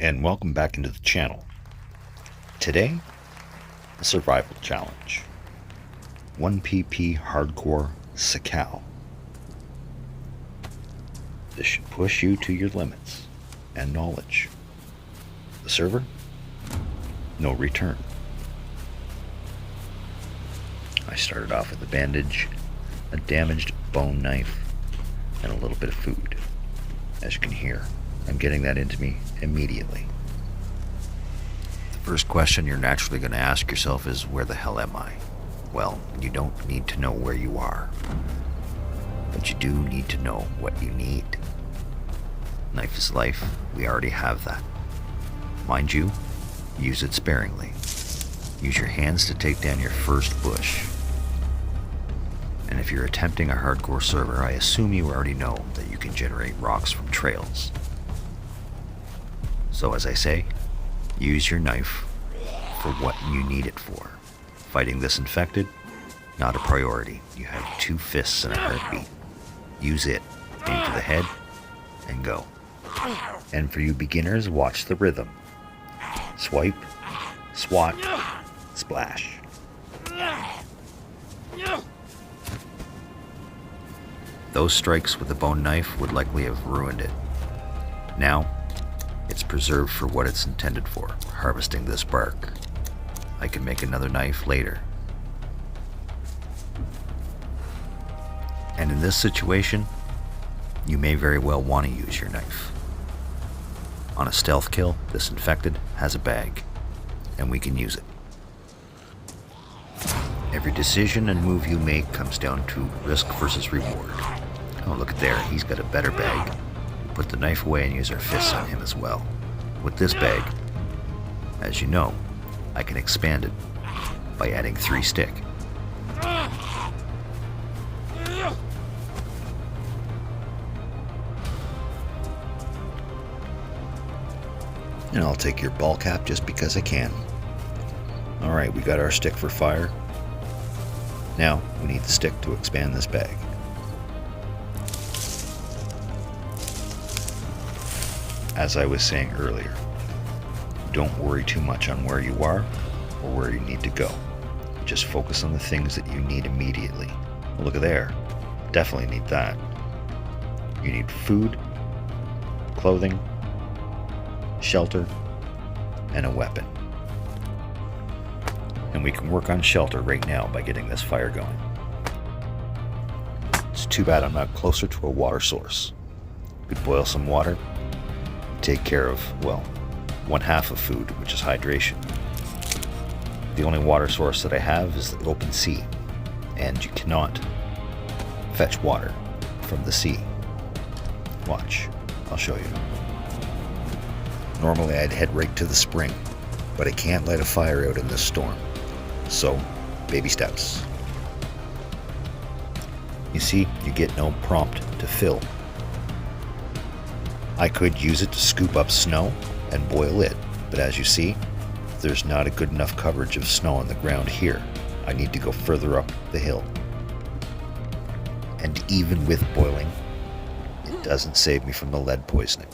and welcome back into the channel. Today, a survival challenge. 1PP Hardcore SAKHAL. This should push you to your limits and knowledge. The server? No return. I started off with a bandage, a damaged bone knife, and a little bit of food. As you can hear, I'm getting that into me immediately. The first question you're naturally going to ask yourself is, where the hell am I? Well, you don't need to know where you are, but you do need to know what you need. Knife is life, we already have that. Mind you, use it sparingly. Use your hands to take down your first bush. And if you're attempting a hardcore server, I assume you already know that you can generate rocks from trails. So as I say, use your knife for what you need it for. Fighting this infected, not a priority. You have 2 fists and a heartbeat. Use it, aim for the head, and go. And for you beginners, watch the rhythm. Swipe, swat, splash. Those strikes with the bone knife would likely have ruined it. Now, it's preserved for what it's intended for, harvesting this bark. I can make another knife later. And in this situation, you may very well want to use your knife. On a stealth kill, this infected has a bag, and we can use it. Every decision and move you make comes down to risk versus reward. Oh, look at there, he's got a better bag. We put the knife away and use our fists on him as well. With this bag, as you know, I can expand it by adding 3 stick. And I'll take your ball cap just because I can. Alright, we got our stick for fire. Now, we need the stick to expand this bag. As I was saying earlier, don't worry too much on where you are or where you need to go. Just focus on the things that you need immediately. Look at there. Definitely need that. You need food, clothing, shelter, and a weapon. And we can work on shelter right now by getting this fire going. It's too bad I'm not closer to a water source. Could boil some water, take care of, well, 1/2 of food, which is hydration. The only water source that I have is the open sea, and you cannot fetch water from the sea. Watch, I'll show you. Normally I'd head right to the spring, but I can't light a fire out in this storm. So, baby steps. You see, you get no prompt to fill. I could use it to scoop up snow and boil it, but as you see, there's not a good enough coverage of snow on the ground here. I need to go further up the hill. And even with boiling, it doesn't save me from the lead poisoning.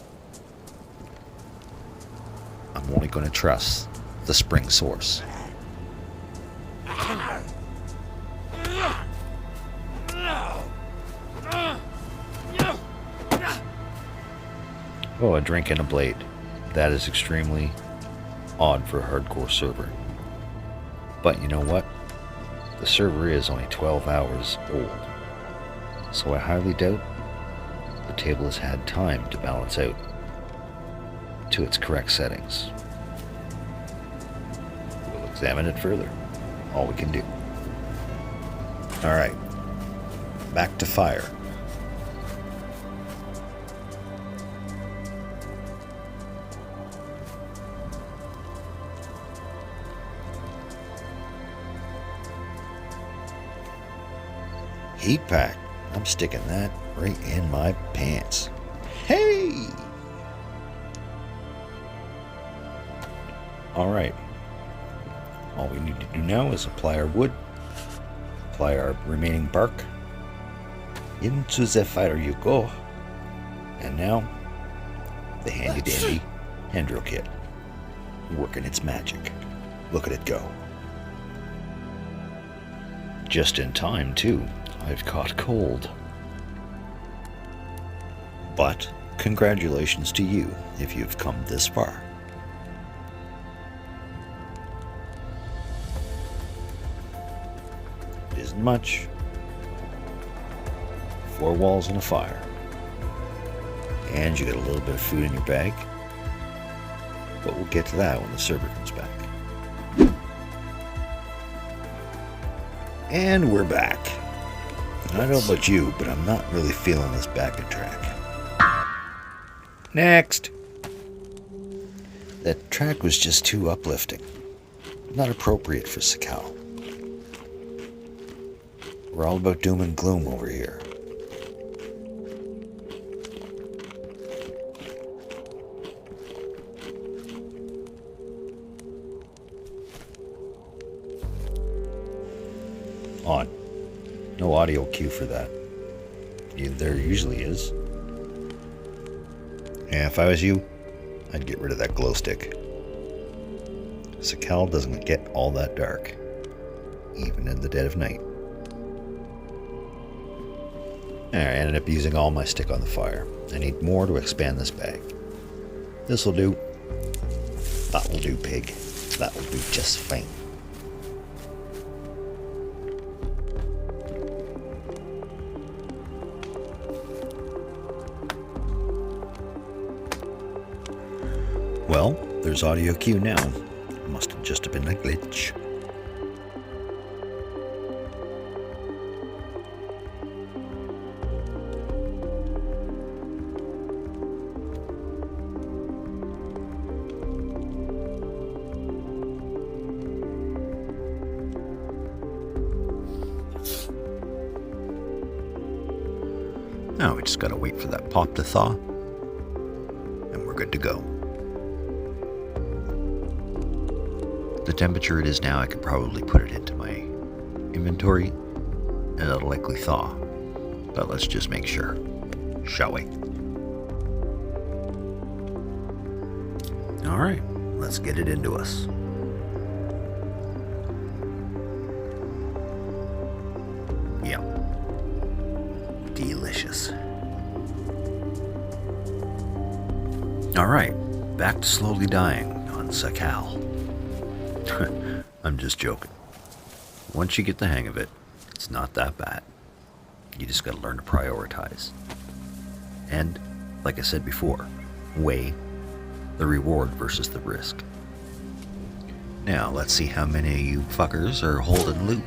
I'm only going to trust the spring source. Oh, a drink and a blade. That is extremely odd for a hardcore server. But you know what? The server is only 12 hours old. So I highly doubt the table has had time to balance out to its correct settings. We'll examine it further. All we can do. Alright. Back to fire. Heat pack. I'm sticking that right in my pants. Hey! Alright. All we need to do now is apply our wood, apply our remaining bark. Into the fire you go. And now, the handy dandy Hand drill kit. Working its magic. Look at it go. Just in time, too. I've caught cold. But congratulations to you if you've come this far. It isn't much. 4 walls and a fire. And you get a little bit of food in your bag. But we'll get to that when the server comes back. And we're back. I don't know about you, but I'm not really feeling this backing track. Next! That track was just too uplifting. Not appropriate for Sahkal. We're all about doom and gloom over here. On. No audio cue for that. There usually is. Yeah, if I was you, I'd get rid of that glow stick. Sahkal doesn't get all that dark, even in the dead of night. I ended up using all my stick on the fire. I need more to expand this bag. This'll do. That will do, pig. That will do just fine. Well, there's audio cue now. Must have just been a glitch. Now we just gotta wait for that pop to thaw, and we're good to go. The temperature it is now, I could probably put it into my inventory, and it'll likely thaw. But let's just make sure, shall we? Alright, let's get it into us. Yeah. Delicious. Alright, back to slowly dying on Sahkal. I'm just joking. Once you get the hang of it, it's not that bad. You just gotta learn to prioritize. And, like I said before, weigh the reward versus the risk. Now, let's see how many of you fuckers are holding loot.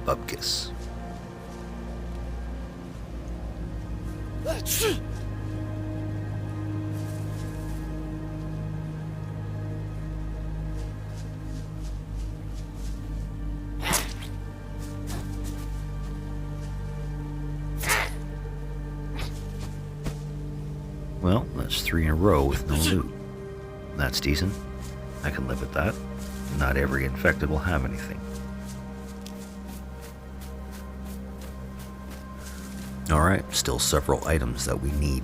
Bubkiss. Well, that's 3 in a row with no loot. That's decent. I can live with that. Not every infected will have anything. Alright, still several items that we need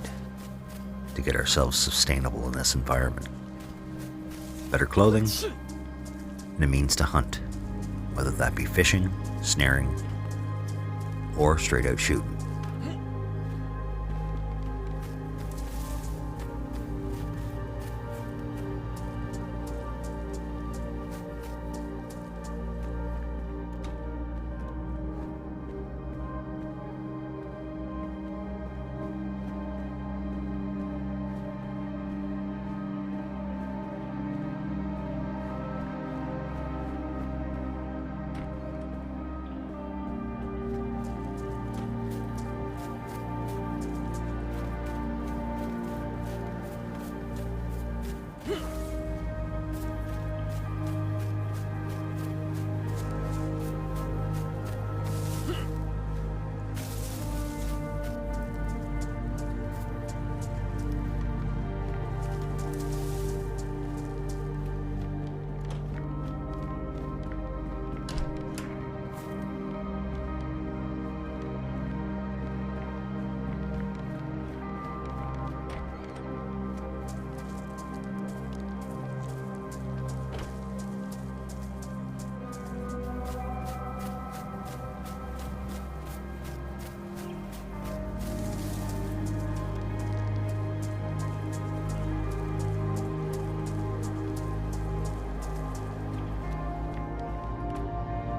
to get ourselves sustainable in this environment. Better clothing, and a means to hunt, whether that be fishing, snaring, or straight out shooting.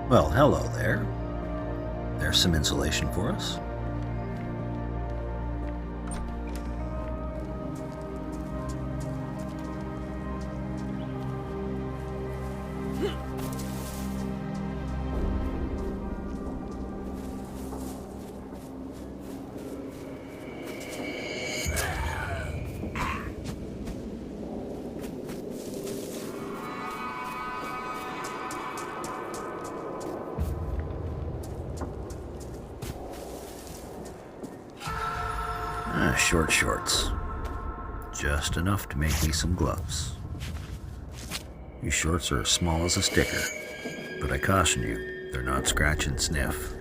Well, hello there. There's some insulation for us. Short shorts. Just enough to make me some gloves. These shorts are as small as a sticker, but I caution you, they're not scratch and sniff.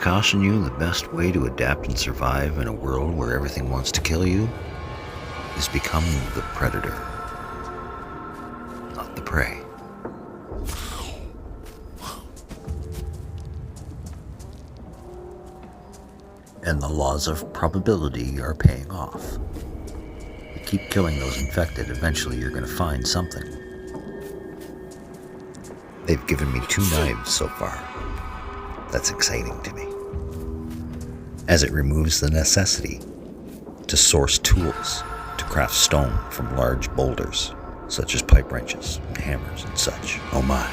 Caution you, the best way to adapt and survive in a world where everything wants to kill you is become the predator, not the prey. And the laws of probability are paying off. You keep killing those infected, eventually you're going to find something. They've given me 2 knives so far. That's exciting to me, as it removes the necessity to source tools to craft stone from large boulders, such as pipe wrenches and hammers and such. Oh my.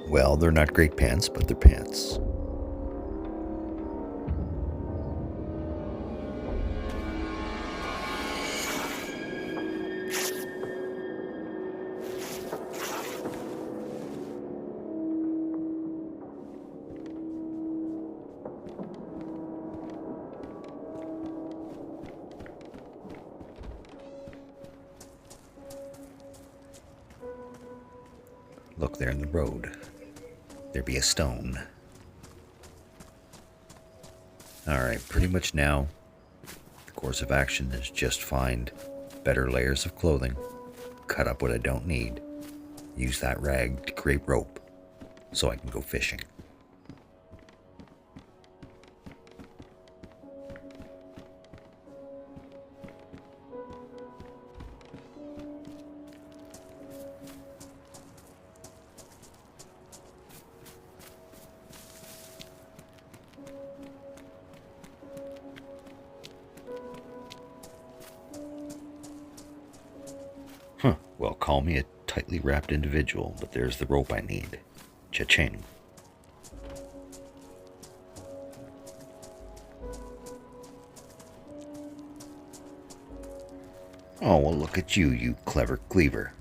Well, they're not great pants, but they're pants. Look there in the road. There be a stone. Alright, pretty much now, the course of action is just find better layers of clothing, cut up what I don't need, use that rag to create rope so I can go fishing. Well, call me a tightly wrapped individual, but there's the rope I need. Cha-ching. Oh, well, look at you, you clever cleaver.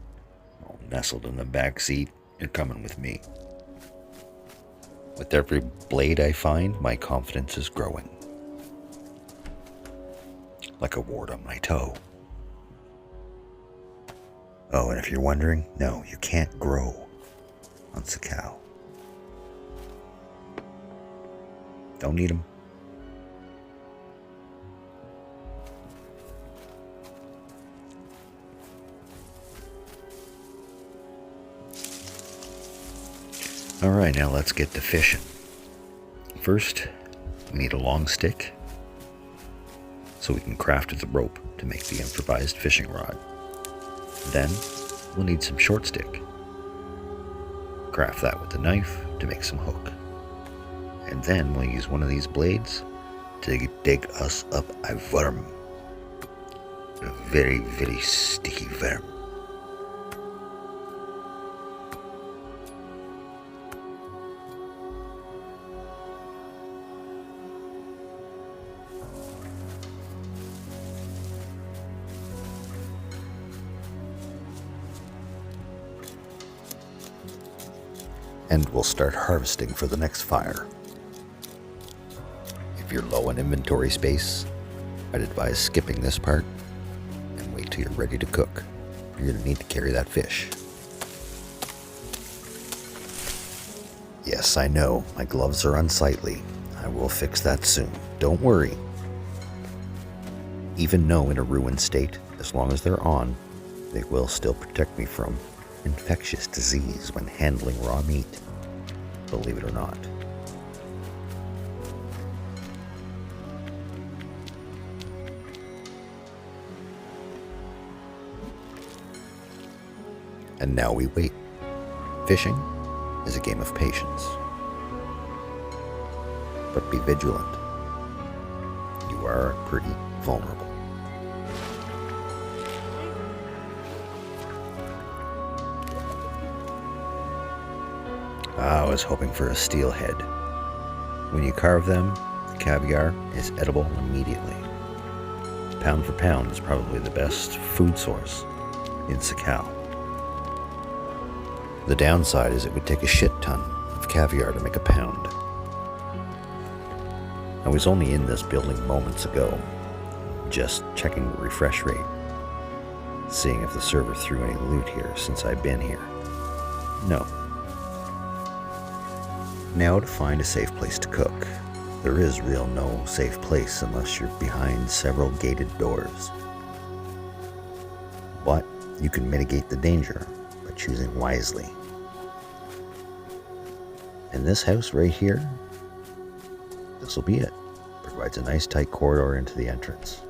All nestled in the back seat, you're coming with me. With every blade I find, my confidence is growing. Like a wart on my toe. Oh, and if you're wondering, no, you can't grow on Sahkal. Don't need them. Alright, now let's get to fishing. First, we need a long stick so we can craft the rope to make the improvised fishing rod. Then, we'll need some short stick. Craft that with the knife to make some hook. And then we'll use one of these blades to dig us up a worm. A very, very sticky worm. And we'll start harvesting for the next fire. If you're low on inventory space, I'd advise skipping this part and wait till you're ready to cook. You're gonna need to carry that fish. Yes, I know, my gloves are unsightly. I will fix that soon, don't worry. Even though in a ruined state, as long as they're on, they will still protect me from infectious disease when handling raw meat, believe it or not. And now we wait. Fishing is a game of patience. But be vigilant. You are pretty vulnerable. I was hoping for a steelhead. When you carve them, the caviar is edible immediately. Pound for pound is probably the best food source in Sahkal. The downside is it would take a shit ton of caviar to make a pound. I was only in this building moments ago, just checking the refresh rate, seeing if the server threw any loot here since I've been here. No. Now to find a safe place to cook. There is real no safe place unless you're behind several gated doors. But you can mitigate the danger by choosing wisely. And this house right here, this will be it. Provides a nice tight corridor into the entrance.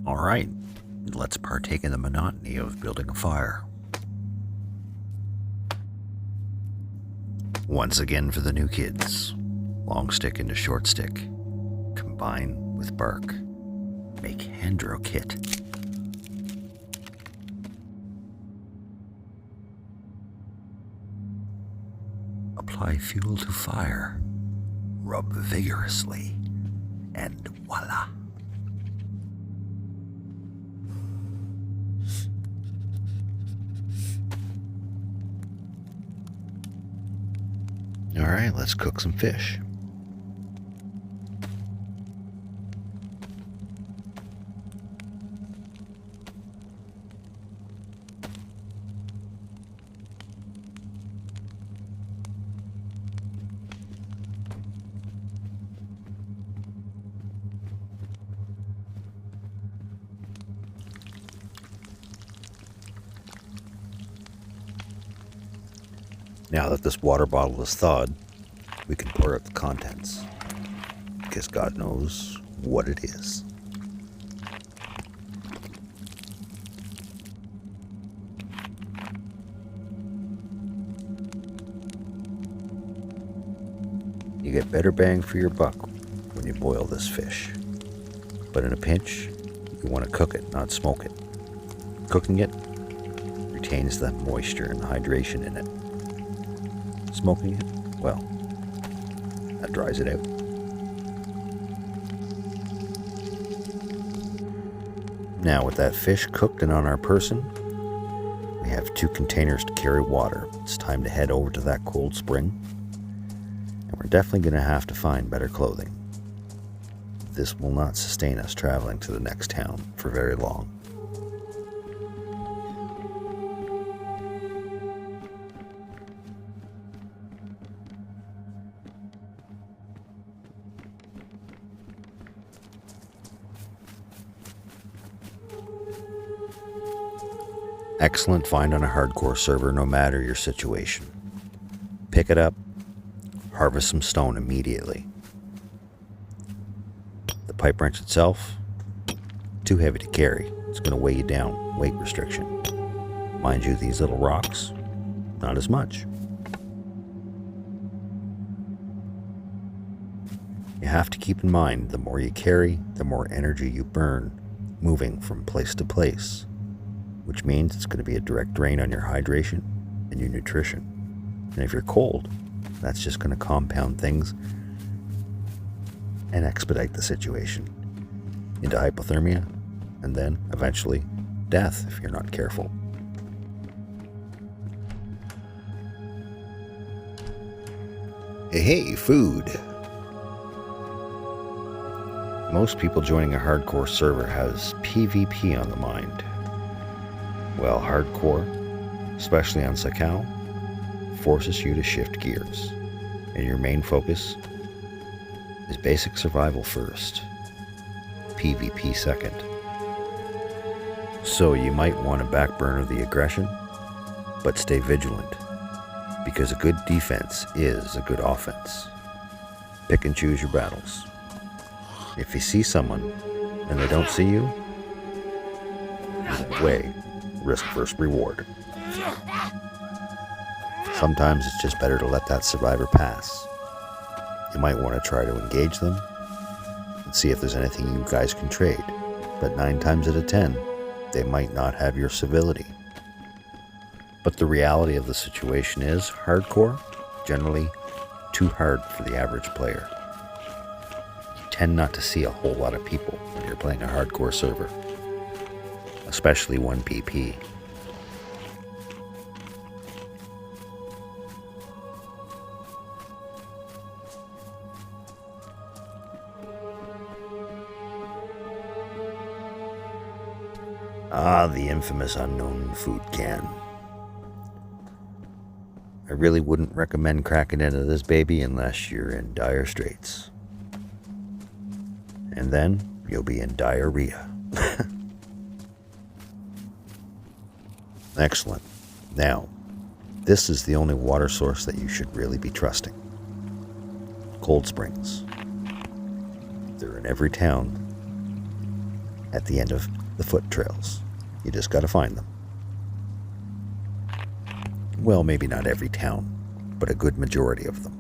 All right, let's partake in the monotony of building a fire. Once again for the new kids, long stick into short stick, combine with bark, make handro kit. Apply fuel to fire, rub vigorously, and voila. All right, let's cook some fish. Now that this water bottle is thawed, we can pour out the contents, because God knows what it is. You get better bang for your buck when you boil this fish. But in a pinch, you want to cook it, not smoke it. Cooking it retains that moisture and hydration in it. Smoking it, well, that dries it out. Now with that fish cooked and on our person, we have 2 containers to carry water. It's time to head over to that cold spring, and we're definitely going to have to find better clothing. This will not sustain us traveling to the next town for very long. Excellent find on a hardcore server no matter your situation. Pick it up, harvest some stone immediately. pipe wrench itself, too heavy to carry. It's going to weigh you down, weight restriction. Mind you, these little rocks, not as much. You have to keep in mind, the more you carry, the more energy you burn moving from place to place, which means it's going to be a direct drain on your hydration and your nutrition. And if you're cold, that's just going to compound things and expedite the situation into hypothermia and then eventually death if you're not careful. Hey, food. Most people joining a hardcore server has PvP on the mind. Well, hardcore, especially on Sahkal, forces you to shift gears, and your main focus is basic survival first, PvP second. So you might want to backburner the aggression, but stay vigilant, because a good defense is a good offense. Pick and choose your battles. If you see someone and they don't see you, way, risk first reward. Sometimes it's just better to let that survivor pass. You might want to try to engage them and see if there's anything you guys can trade, but 9 times out of 10, they might not have your civility. But the reality of the situation is, hardcore, generally too hard for the average player. You tend not to see a whole lot of people when you're playing a hardcore server, especially 1PP. Ah, the infamous unknown food can. I really wouldn't recommend cracking into this baby unless you're in dire straits. And then you'll be in diarrhea. Excellent. Now, this is the only water source that you should really be trusting. Cold springs. They're in every town at the end of the foot trails. You just gotta find them. Well, maybe not every town, but a good majority of them.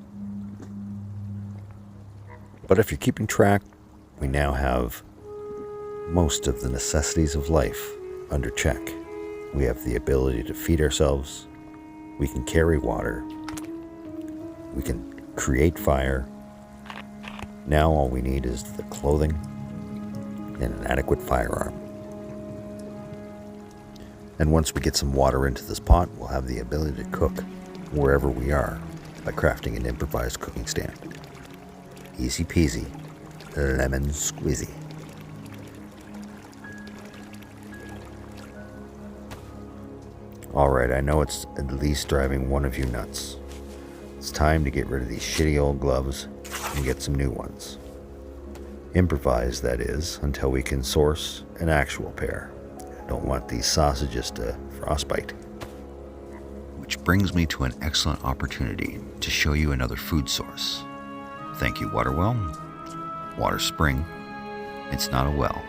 But if you're keeping track, we now have most of the necessities of life under check. We have the ability to feed ourselves, we can carry water, we can create fire. Now all we need is the clothing and an adequate firearm. And once we get some water into this pot, we'll have the ability to cook wherever we are by crafting an improvised cooking stand. Easy peasy, lemon squeezy. Alright, I know it's at least driving one of you nuts. It's time to get rid of these shitty old gloves and get some new ones. Improvise, that is, until we can source an actual pair. Don't want these sausages to frostbite. Which brings me to an excellent opportunity to show you another food source. Thank you, water well. Water spring. It's not a well,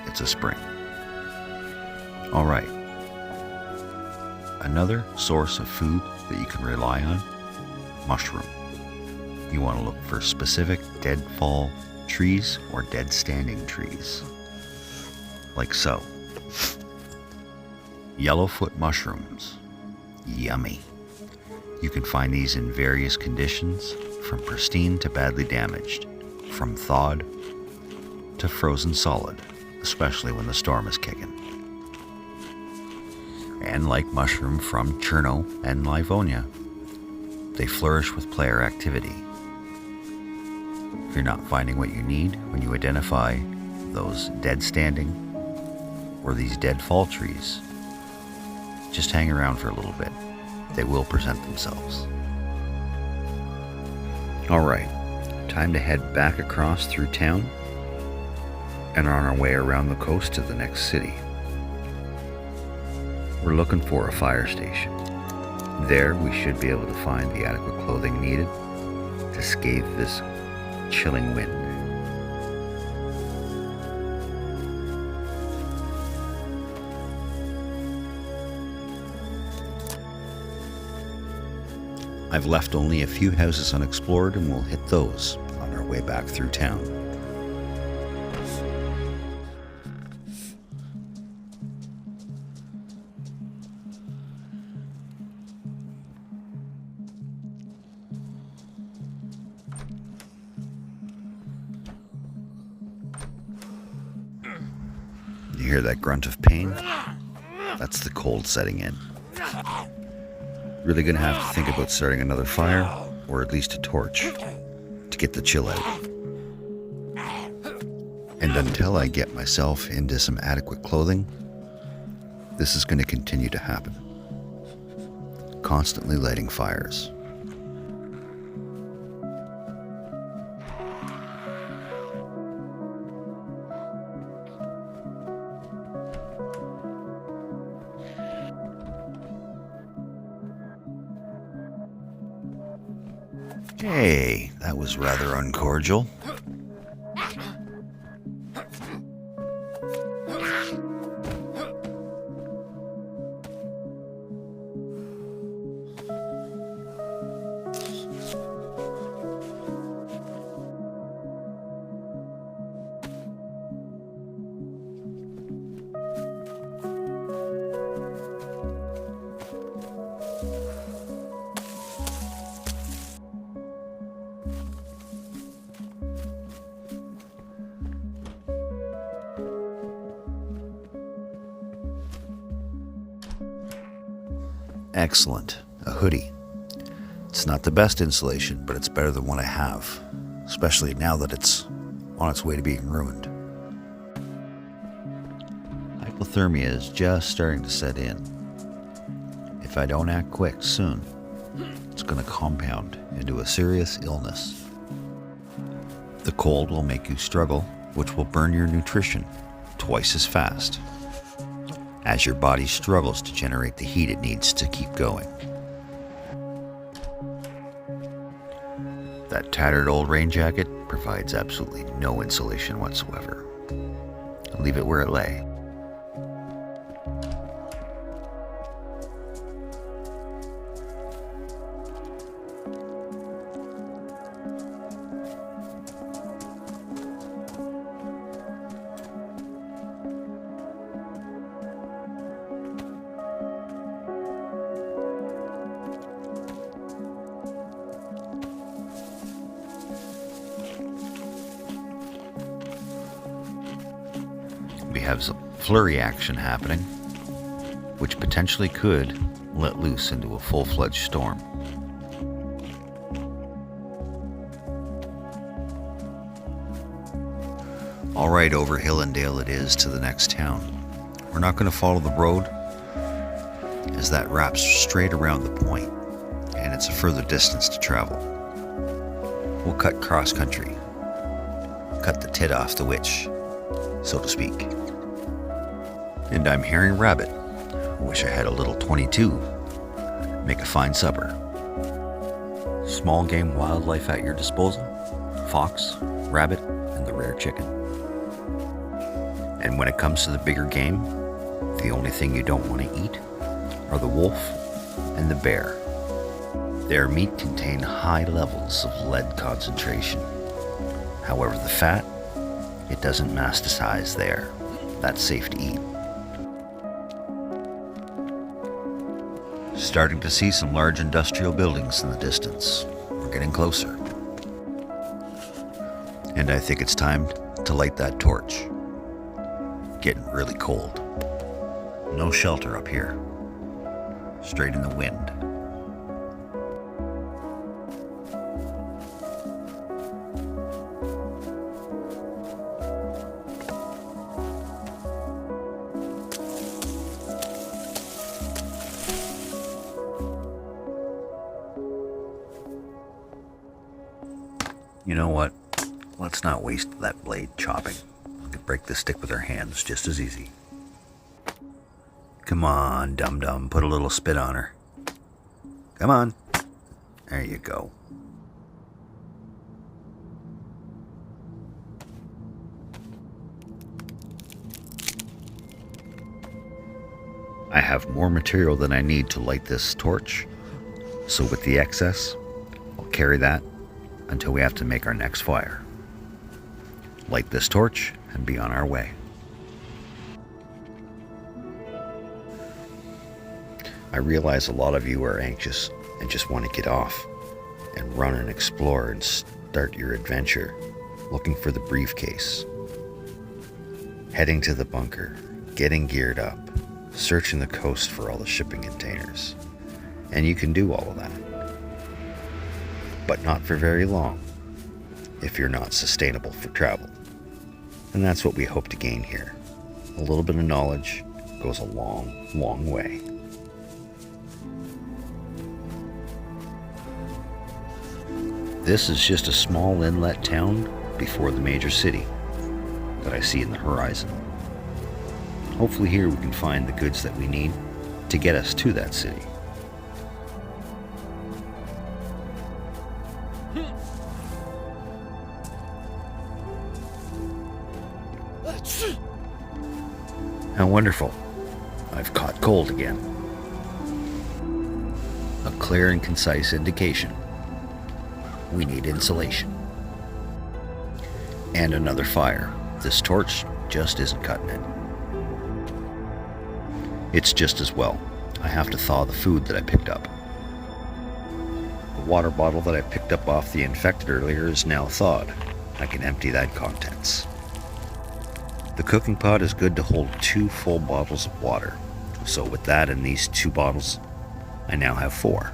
it's a spring. All right. Another source of food that you can rely on, mushroom. You want to look for specific deadfall trees or dead standing trees. Like so. Yellowfoot mushrooms. Yummy. You can find these in various conditions, from pristine to badly damaged, from thawed to frozen solid, especially when the storm is kicking. And like mushroom from Cherno and Livonia, they flourish with player activity. If you're not finding what you need when you identify those dead standing or these dead fall trees, just hang around for a little bit. They will present themselves. Alright, time to head back across through town and on our way around the coast to the next city. We're looking for a fire station. There we should be able to find the adequate clothing needed to scathe this chilling wind. I've left only a few houses unexplored and we'll hit those on our way back through town. You hear that grunt of pain? That's the cold setting in. Really gonna have to think about starting another fire, or at least a torch, to get the chill out. And until I get myself into some adequate clothing, this is gonna continue to happen. Constantly lighting fires. Hey, that was rather uncordial. Excellent. A hoodie. It's not the best insulation, but it's better than what I have, especially now that it's on its way to being ruined. Hypothermia is just starting to set in. If I don't act quick soon, it's going to compound into a serious illness. The cold will make you struggle, which will burn your nutrition twice as fast, as your body struggles to generate the heat it needs to keep going. That tattered old rain jacket provides absolutely no insulation whatsoever. I'll leave it where it lay. We have some flurry action happening, which potentially could let loose into a full-fledged storm. All right, over hill and dale it is to the next town. We're not going to follow the road, as that wraps straight around the point, and it's a further distance to travel. We'll cut cross-country, cut the tit off the witch, so to speak. And I'm hearing rabbit. Wish I had a little 22. Make a fine supper. Small game wildlife at your disposal. Fox, rabbit, and the rare chicken. And when it comes to the bigger game, the only thing you don't want to eat are the wolf and the bear. Their meat contain high levels of lead concentration. However, the fat, it doesn't masticize there. That's safe to eat. Starting to see some large industrial buildings in the distance. We're getting closer. And I think it's time to light that torch. Getting really cold. No shelter up here. Straight in the wind. You know what? Let's not waste that blade chopping. We could break the stick with our hands just as easy. Come on, dum-dum, put a little spit on her. Come on. There you go. I have more material than I need to light this torch, So with the excess, I'll carry that until we have to make our next fire. Light this torch and be on our way. I realize a lot of you are anxious and just want to get off and run and explore and start your adventure, looking for the briefcase, heading to the bunker, getting geared up, searching the coast for all the shipping containers. And you can do all of that, but not for very long if you're not sustainable for travel. And that's what we hope to gain here. A little bit of knowledge goes a long, long way. This is just a small inlet town before the major city that I see in the horizon. Hopefully here we can find the goods that we need to get us to that city. How wonderful. I've caught cold again. A clear and concise indication. We need insulation. And another fire. This torch just isn't cutting it. It's just as well. I have to thaw the food that I picked up. The water bottle that I picked up off the infected earlier is now thawed. I can empty that contents. The cooking pot is good to hold 2 full bottles of water. So with that and these 2 bottles, I now have 4.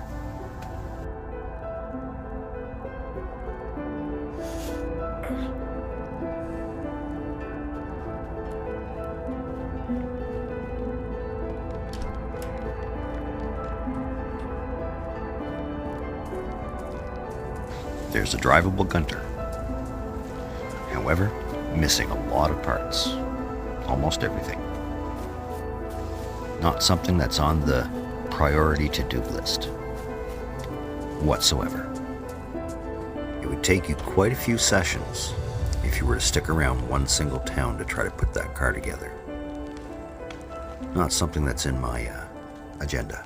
There's a drivable Gunter. However, missing a lot of parts. Almost everything. Not something that's on the priority to-do list whatsoever. It would take you quite a few sessions if you were to stick around one single town to try to put that car together. Not something that's in my agenda.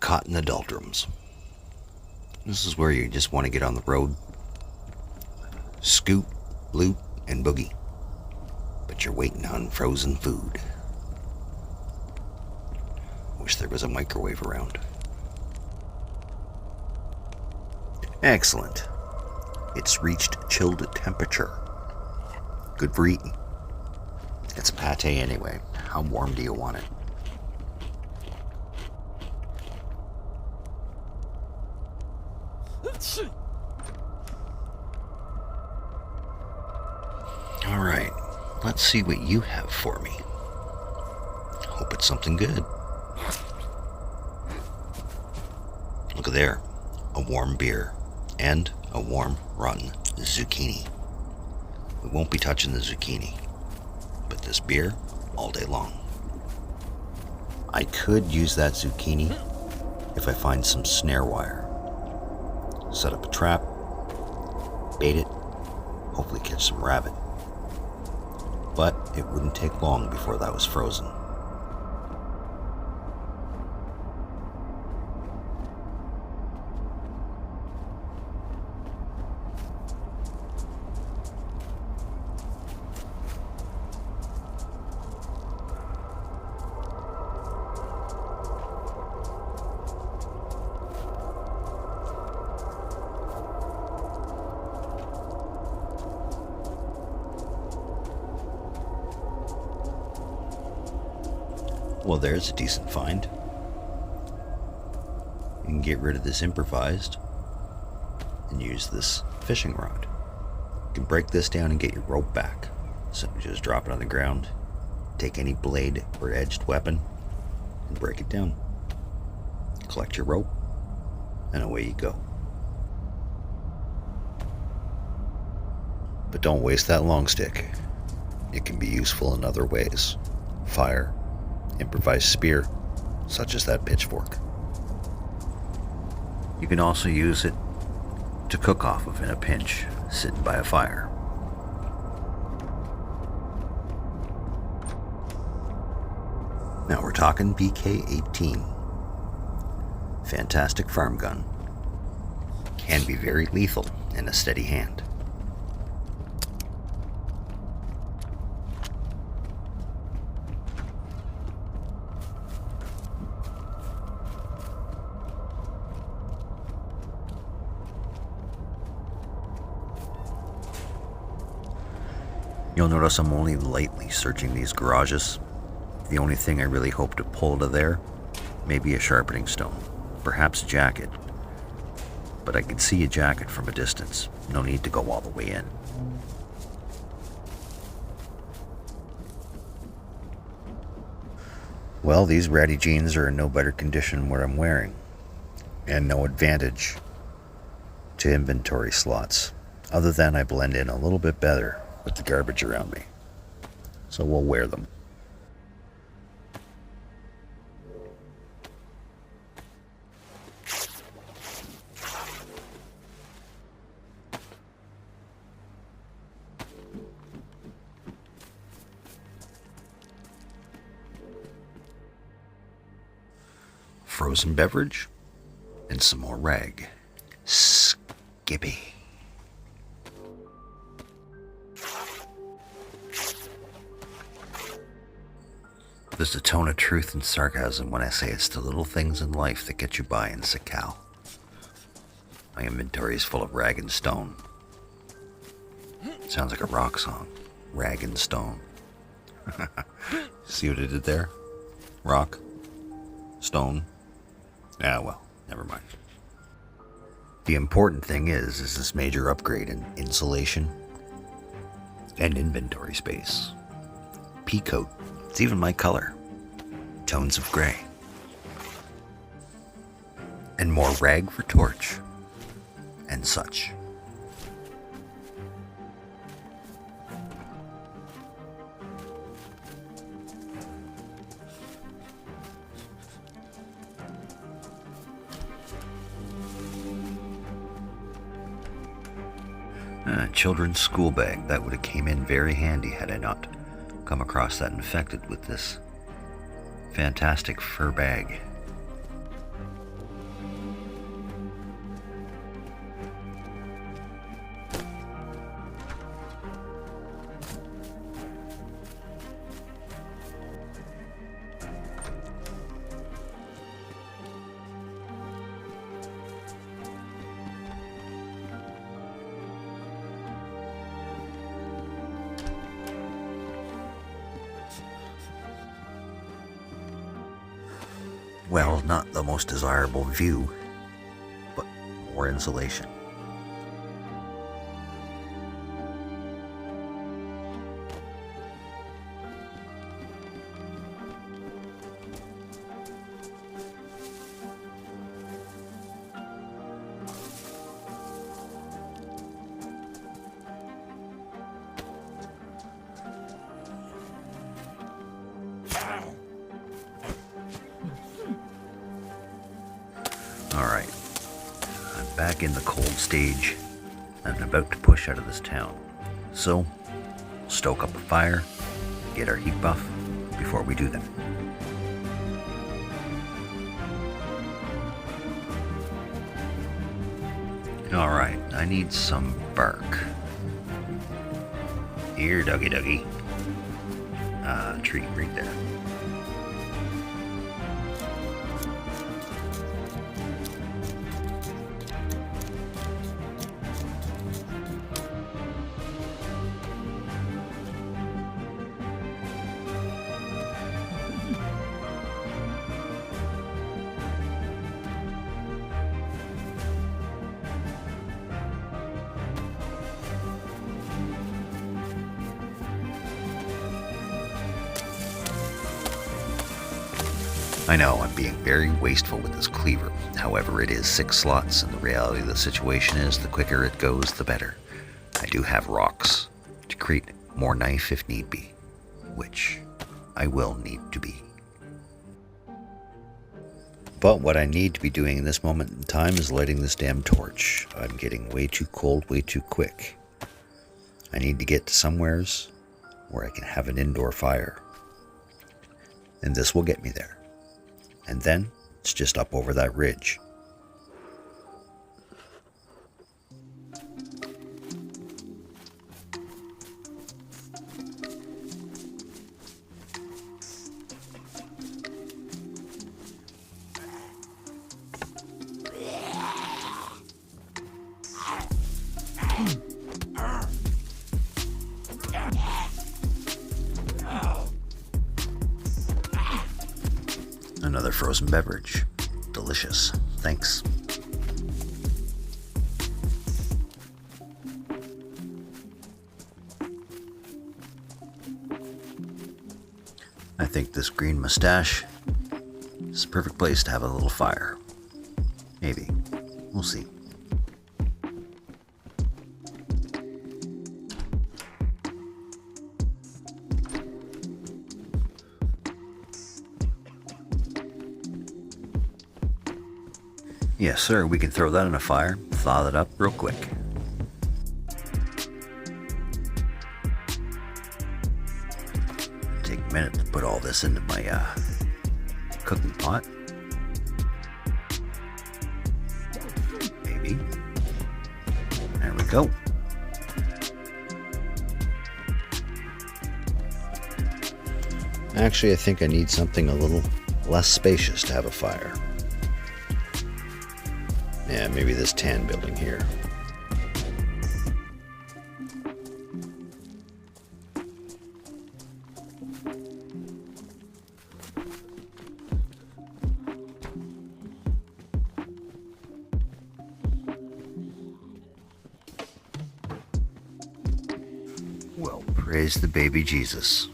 Caught in the doldrums. This is where you just want to get on the road, scoot, loot, and boogie. But you're waiting on frozen food. Wish there was a microwave around. Excellent. It's reached chilled temperature. Good for eating. It's pate anyway. How warm do you want it? Alright, let's see what you have for me. Hope it's something good. Look at there, a warm beer and a warm, rotten zucchini. We won't be touching the zucchini, but this beer all day long. I could use that zucchini if I find some snare wire. Set up a trap, bait it, hopefully catch some rabbit. But it wouldn't take long before that was frozen. Well, there's a decent find. You can get rid of this improvised and use this fishing rod. You can break this down and get your rope back. So just drop it on the ground, take any blade or edged weapon, and break it down. Collect your rope, and away you go. But don't waste that long stick. It can be useful in other ways. Fire, improvised spear, such as that pitchfork. You can also use it to cook off of in a pinch, sitting by a fire. Now we're talking BK-18. Fantastic farm gun. Can be very lethal in a steady hand. You'll notice I'm only lightly searching these garages. The only thing I really hope to pull out of there may be a sharpening stone, perhaps a jacket. But I can see a jacket from a distance. No need to go all the way in. Well, these ratty jeans are in no better condition than what I'm wearing, and no advantage to inventory slots, other than I blend in a little bit better with the garbage around me. So we'll wear them. Frozen beverage and some more rag. Skippy. There's a tone of truth and sarcasm when I say it's the little things in life that get you by in SAKHAL. My inventory is full of rag and stone. Sounds like a rock song. Rag and stone. See what I did there? Rock. Stone. Ah, well, never mind. The important thing is this major upgrade in insulation and inventory space. Pea coat. It's even my color. Tones of gray. And more rag for torch. And such. Children's school bag. That would have came in very handy had I not come across that infected with this fantastic fur bag. Well, not the most desirable view, but more insulation. Alright, I'm back in the cold stage. I'm about to push out of this town. So, stoke up a fire, get our heat buff before we do that. Alright, I need some bark. Here, doggy doggy. Tree right there. I know I'm being very wasteful with this cleaver. However, it is 6 slots, and the reality of the situation is the quicker it goes, the better. I do have rocks to create more knife if need be, which I will need to be. But what I need to be doing in this moment in time is lighting this damn torch. I'm getting way too cold, way too quick. I need to get to somewheres where I can have an indoor fire. and this will get me there. And then it's just up over that ridge. Another frozen beverage. Delicious. Thanks. I think this green mustache is the perfect place to have a little fire. Maybe. We'll see. Yes, sir, we can throw that in a fire, thaw that up real quick. Take a minute to put all this into my cooking pot. Maybe. There we go. Actually, I think I need something a little less spacious to have a fire. Yeah, maybe this tan building here. Well, praise the baby Jesus.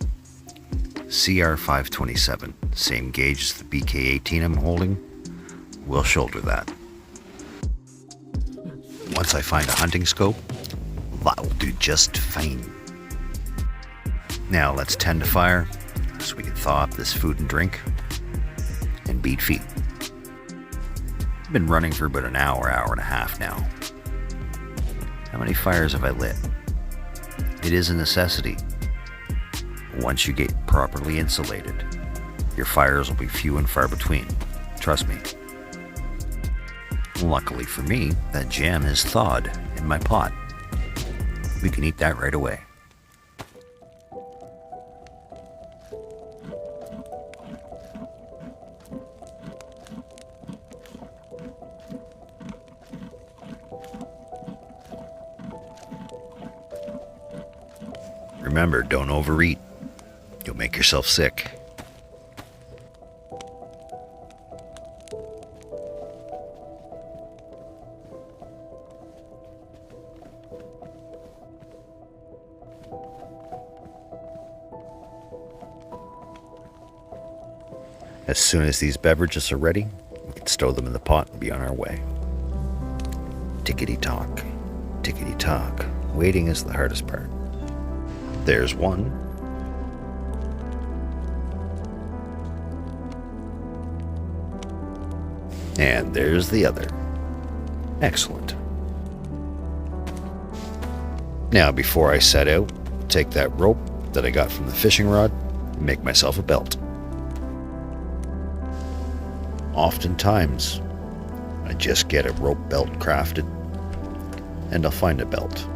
CR527, same gauge as the BK18 I'm holding. We'll shoulder that. Once I find a hunting scope, that'll do just fine. Now let's tend to fire so we can thaw up this food and drink and beat feet. I've been running for about an hour, hour and a half now. How many fires have I lit? It is a necessity. Once you get properly insulated, your fires will be few and far between. Trust me. Luckily for me, that jam is thawed in my pot. We can eat that right away. Remember, don't overeat. You'll make yourself sick. As soon as these beverages are ready, we can stow them in the pot and be on our way. Tickety-tock, tickety-tock. Waiting is the hardest part. There's one. And there's the other. Excellent. Now, before I set out, take that rope that I got from the fishing rod and make myself a belt. Oftentimes, I just get a rope belt crafted, and I'll find a belt.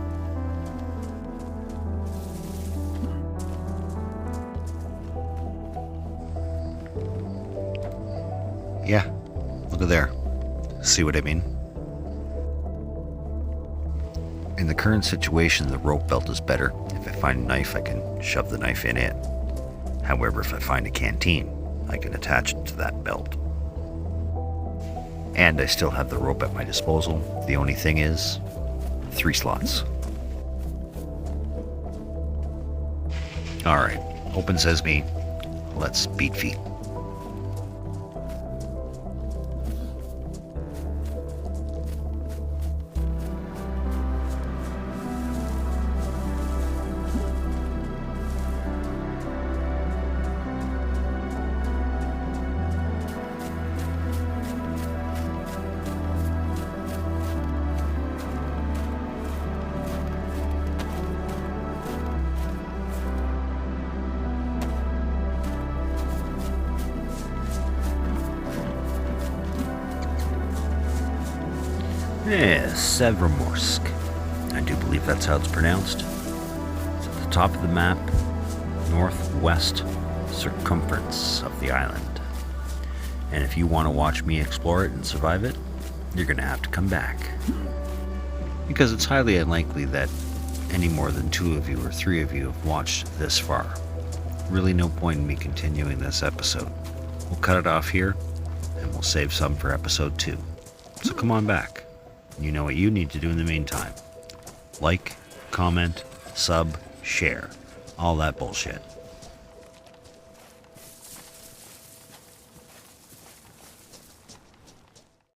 Yeah, look at there. See what I mean? In the current situation, the rope belt is better. If I find a knife, I can shove the knife in it. However, if I find a canteen, I can attach it to that belt. And I still have the rope at my disposal. The only thing is, 3 slots. Alright, open sesame. Let's beat feet. Severomorsk. I do believe that's how it's pronounced. It's at the top of the map, northwest circumference of the island. And if you want to watch me explore it and survive it, you're going to have to come back. Because it's highly unlikely that any more than 2 of you or 3 of you have watched this far. Really no point in me continuing this episode. We'll cut it off here, and we'll save some for episode 2. So come on back. You know what you need to do in the meantime. Like, comment, sub, share. All that bullshit.